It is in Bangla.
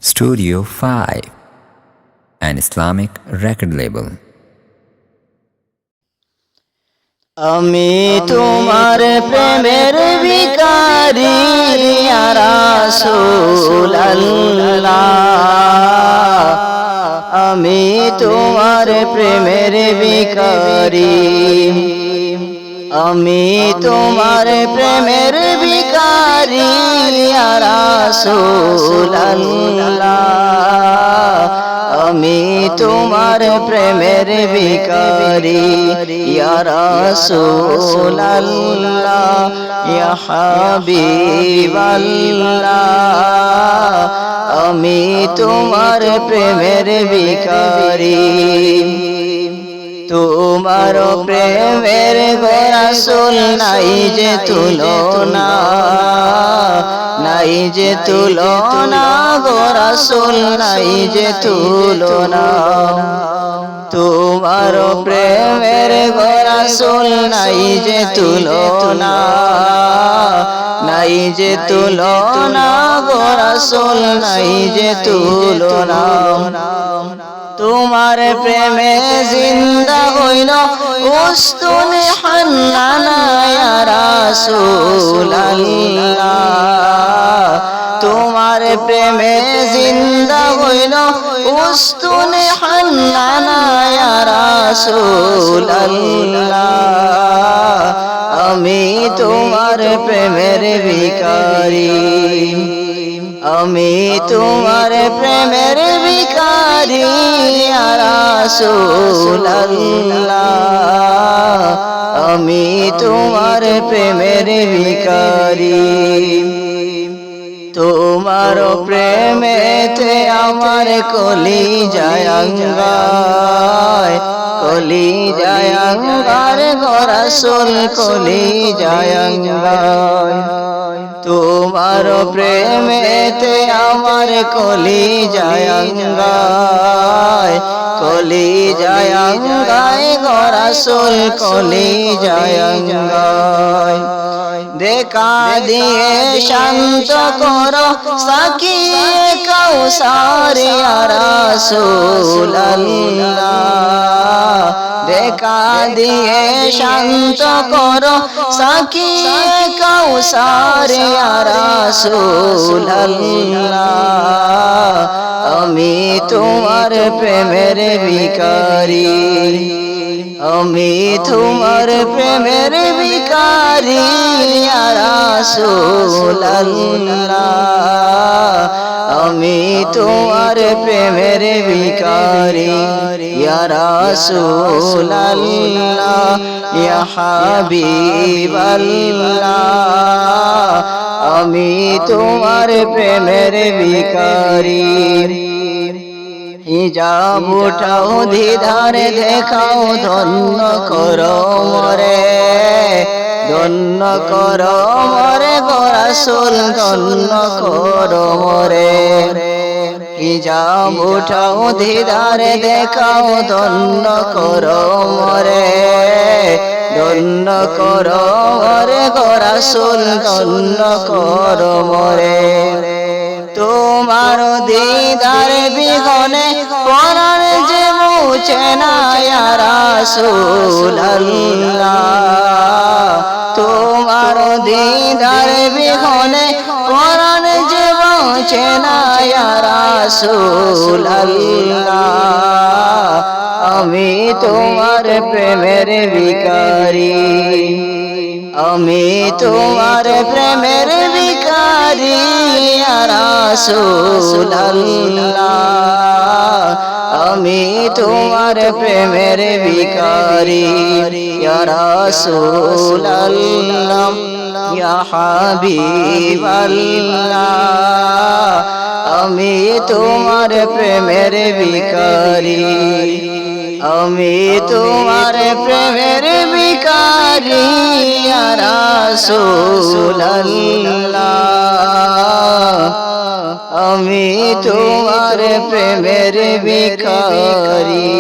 Studio 5, an Islamic record label. আমি তোমার প্রেমের ভিখারি ইয়া রাসূলুল্লাহ, আমি তোমার প্রেমের ভিখারি, আমি তোমার প্রেমের ভিখারি ইয়া রাসূলুল্লাহ, আমি তোমার প্রেমের ভিখারি ইয়া রাসূলুল্লাহ, ইয়া হাবিবাল্লাহ, আমি তোমার প্রেমের ভিখারি। তোমার প্রেমের গো রাসূল নাই যে তুলনা, নাই যে তুলনা গো রাসূল নাই যে তুলনা। তোমার প্রেমের গো রাসূল নাই যে তুলনা, নাই যে তুলনা গো রাসূল নাই যে তুলনা। তোমার প্রেমে জিন্দা হইল উস্তুনে হান্নানা ইয়া রাসূলুল্লাহ, তোমার প্রেমে জিন্দা হইল উস্তুনে হান্নানা ইয়া রাসূলুল্লাহ, আমি তোমার প্রেমের ভিখারি, আমি তোমার প্রেমের ভিখারি ইয়া রাসূলুল্লাহ, আমি তোমার প্রেমের ভিখারি। তোমার প্রেমেতে আমার কলিজায় আঙ্গায়, কলিজায় আঙ্গার গো রাসূল কলিজায় আঙ্গায়। তোমার প্রেমেতে আমার কলিজায় আঙ্গায়, কলিজায় আঙ্গায় গো রাসূল কলিজায় আঙ্গায়। দেখা দিয়ে শান্ত করো সাকিয়ে কাউসার ইয়া রাসূলুল্লাহ, দেখা দিয়ে শান্ত করো সাকিয়ে কাউসার ইয়া রাসূলুল্লাহ, আমি তোমার প্রেমের ভিখারি, আমি তোমার প্রেমের ভিখারি ইয়া রাসূলুল্লাহ, আমি তোমার প্রেমের ভিখারি ইয়া রাসূলুল্লাহ, ইয়া হাবিবাল্লাহ, আমি তোমার প্রেমের ভিখারি। হিজাব উঠাও দিদারে দেখাও ধন্য করো মরে, ধন্য করো মরে গো রাসূল ধন্য করো মরে। হিজাব উঠাও দিদারে দেখাও ধন্য করো মরে, ধন্য করো মরে গো রাসূল ধন্য করো মরে। তোমার দিদার বিহনে পরাণ যে মুছে না ইয়া রাসূলুল্লাহ, তোমার দিদার বিহনে পরাণ যে মুছে না ইয়া রাসূলুল্লাহ, আমি তোমার প্রেমের ভিখারি, আমি তোমার প্রেমের ভিখারি ইয়া রাসূলুল্লাহ, আমি তোমার প্রেমের ভিখারি ইয়া রাসূলুল্লাহ, ইয়া হাবিবাল্লাহ, আমি তোমার প্রেমের ভিখারি, আমি তোমার প্রেমের ভিখারি ইয়া রাসূলুল্লাহ, আমি তোমার প্রেমের ভিখারি।